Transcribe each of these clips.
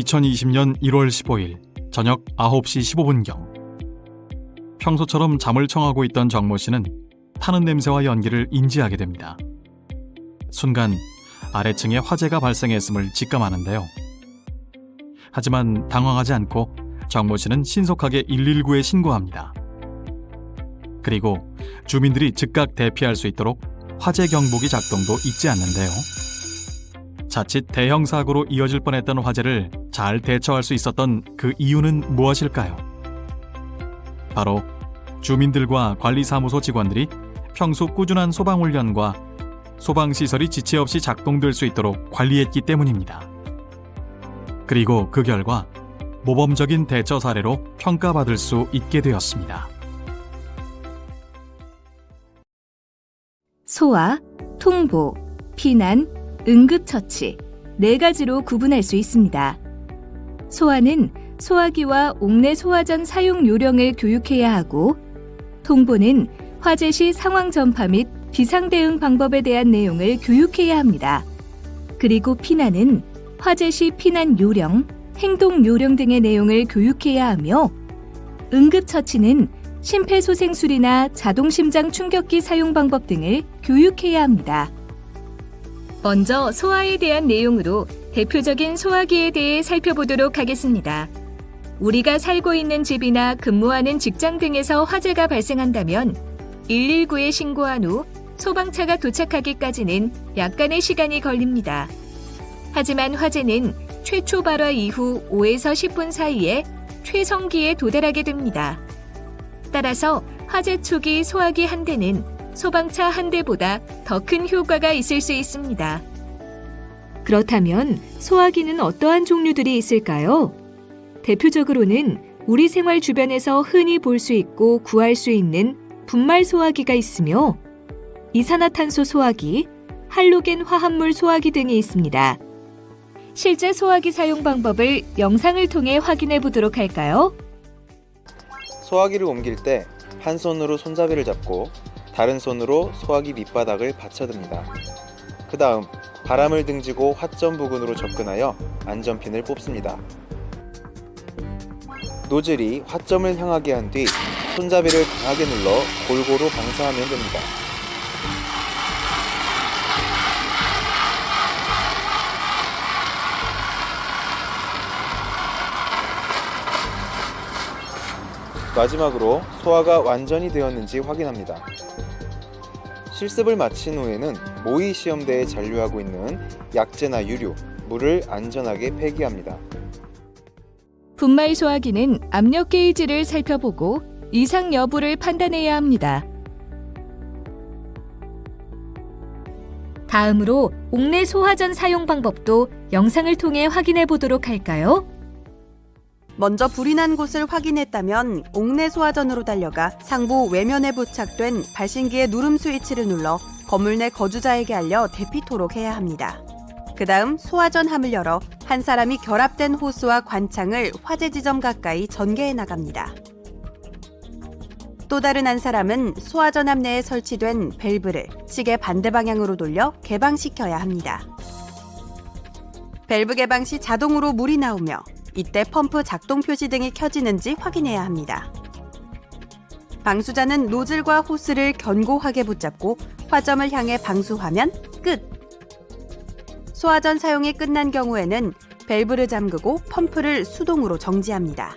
2020년 1월 15일 저녁 9시 15분경 평소처럼 잠을 청하고 있던 정모 씨는 타는 냄새와 연기를 인지하게 됩니다. 순간 아래층에 화재가 발생했음을 직감하는데요. 하지만 당황하지 않고 정모 씨는 신속하게 119에 신고합니다. 그리고 주민들이 즉각 대피할 수 있도록 화재 경보기 작동도 잊지 않는데요. 자칫 대형 사고로 이어질 뻔했던 화재를 잘 대처할 수 있었던 그 이유는 무엇일까요? 바로 주민들과 관리사무소 직원들이 평소 꾸준한 소방훈련과 소방시설이 지체 없이 작동될 수 있도록 관리했기 때문입니다. 그리고 그 결과 모범적인 대처 사례로 평가받을 수 있게 되었습니다. 소화, 통보, 피난, 응급처치 4가지로 구분할 수 있습니다. 소화는 소화기와 옥내 소화전 사용 요령을 교육해야 하고, 통보는 화재 시 상황 전파 및 비상 대응 방법에 대한 내용을 교육해야 합니다. 그리고 피난은 화재 시 피난 요령, 행동 요령 등의 내용을 교육해야 하며, 응급처치는 심폐소생술이나 자동심장 충격기 사용 방법 등을 교육해야 합니다. 먼저 소화에 대한 내용으로 대표적인 소화기에 대해 살펴보도록 하겠습니다. 우리가 살고 있는 집이나 근무하는 직장 등에서 화재가 발생한다면 119에 신고한 후 소방차가 도착하기까지는 약간의 시간이 걸립니다. 하지만 화재는 최초 발화 이후 5에서 10분 사이에 최성기에 도달하게 됩니다. 따라서 화재 초기 소화기 한 대는 소방차 한 대보다 더 큰 효과가 있을 수 있습니다. 그렇다면 소화기는 어떠한 종류들이 있을까요? 대표적으로는 우리 생활 주변에서 흔히 볼 수 있고 구할 수 있는 분말 소화기가 있으며, 이산화탄소 소화기, 할로겐 화합물 소화기 등이 있습니다. 실제 소화기 사용 방법을 영상을 통해 확인해 보도록 할까요? 소화기를 옮길 때 한 손으로 손잡이를 잡고 다른 손으로 소화기 밑바닥을 받쳐듭니다. 그 다음 바람을 등지고 화점 부근으로 접근하여 안전핀을 뽑습니다. 노즐이 화점을 향하게 한 뒤 손잡이를 강하게 눌러 골고루 방사하면 됩니다. 마지막으로 소화가 완전히 되었는지 확인합니다. 실습을 마친 후에는 모의 시험대에 잔류하고 있는 약재나 유류, 물을 안전하게 폐기합니다. 분말 소화기는 압력 게이지를 살펴보고 이상 여부를 판단해야 합니다. 다음으로 옥내 소화전 사용 방법도 영상을 통해 확인해 보도록 할까요? 먼저 불이 난 곳을 확인했다면 옥내 소화전으로 달려가 상부 외면에 부착된 발신기의 누름 스위치를 눌러 건물 내 거주자에게 알려 대피토록 해야 합니다. 그 다음 소화전함을 열어 한 사람이 결합된 호스와 관창을 화재 지점 가까이 전개해 나갑니다. 또 다른 한 사람은 소화전함 내에 설치된 밸브를 시계 반대 방향으로 돌려 개방시켜야 합니다. 밸브 개방 시 자동으로 물이 나오며 이때 펌프 작동 표시 등이 켜지는지 확인해야 합니다. 방수자는 노즐과 호스를 견고하게 붙잡고 화점을 향해 방수하면 끝! 소화전 사용이 끝난 경우에는 밸브를 잠그고 펌프를 수동으로 정지합니다.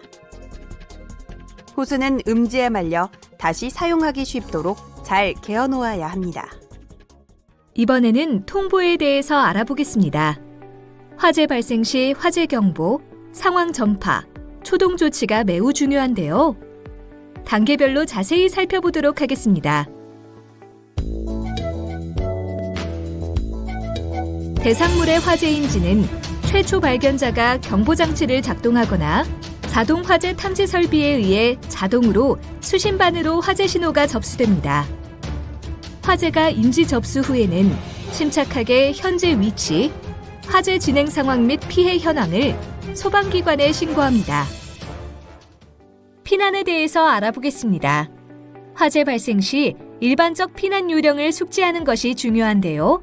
호스는 음지에 말려 다시 사용하기 쉽도록 잘 개어 놓아야 합니다. 이번에는 통보에 대해서 알아보겠습니다. 화재 발생 시 화재 경보, 상황 전파, 초동 조치가 매우 중요한데요. 단계별로 자세히 살펴보도록 하겠습니다. 대상물의 화재인지는 최초 발견자가 경보장치를 작동하거나 자동 화재 탐지 설비에 의해 자동으로 수신반으로 화재 신호가 접수됩니다. 화재가 인지 접수 후에는 침착하게 현재 위치, 화재 진행 상황 및 피해 현황을 소방기관에 신고합니다. 피난에 대해서 알아보겠습니다. 화재 발생 시 일반적 피난 요령을 숙지하는 것이 중요한데요.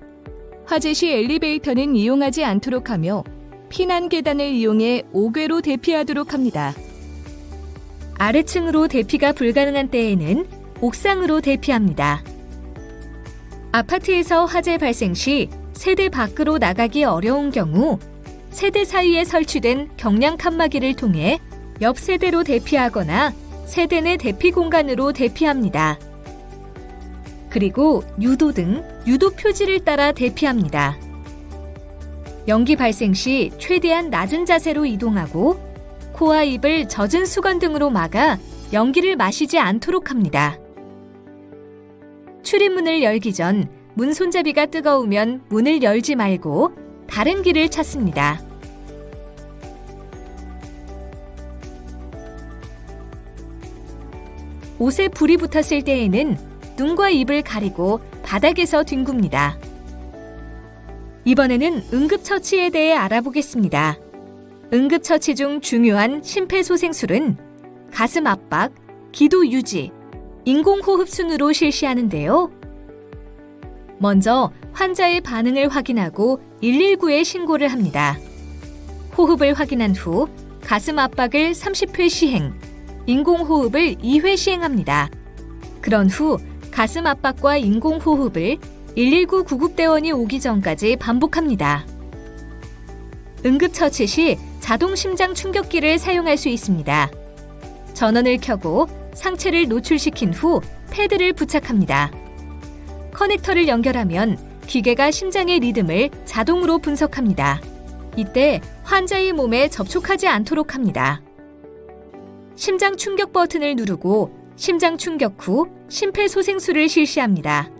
화재 시 엘리베이터는 이용하지 않도록 하며 피난 계단을 이용해 5궤로 대피하도록 합니다. 아래층으로 대피가 불가능한 때에는 옥상으로 대피합니다. 아파트에서 화재 발생 시 세대 밖으로 나가기 어려운 경우 세대 사이에 설치된 경량 칸막이를 통해 옆 세대로 대피하거나 세대 내 대피 공간으로 대피합니다. 그리고 유도 등 유도 표지를 따라 대피합니다. 연기 발생 시 최대한 낮은 자세로 이동하고 코와 입을 젖은 수건 등으로 막아 연기를 마시지 않도록 합니다. 출입문을 열기 전 문 손잡이가 뜨거우면 문을 열지 말고 다른 길을 찾습니다. 옷에 불이 붙었을 때에는 눈과 입을 가리고 바닥에서 뒹굽니다. 이번에는 응급처치에 대해 알아보겠습니다. 응급처치 중 중요한 심폐소생술은 가슴 압박, 기도 유지, 인공호흡 순으로 실시하는데요. 먼저 환자의 반응을 확인하고 119에 신고를 합니다. 호흡을 확인한 후 가슴 압박을 30회 시행, 인공호흡을 2회 시행합니다. 그런 후 가슴 압박과 인공호흡을 119 구급대원이 오기 전까지 반복합니다. 응급처치 시 자동 심장 충격기를 사용할 수 있습니다. 전원을 켜고 상체를 노출시킨 후 패드를 부착합니다. 커넥터를 연결하면 기계가 심장의 리듬을 자동으로 분석합니다. 이때 환자의 몸에 접촉하지 않도록 합니다. 심장 충격 버튼을 누르고 심장 충격 후 심폐소생술을 실시합니다.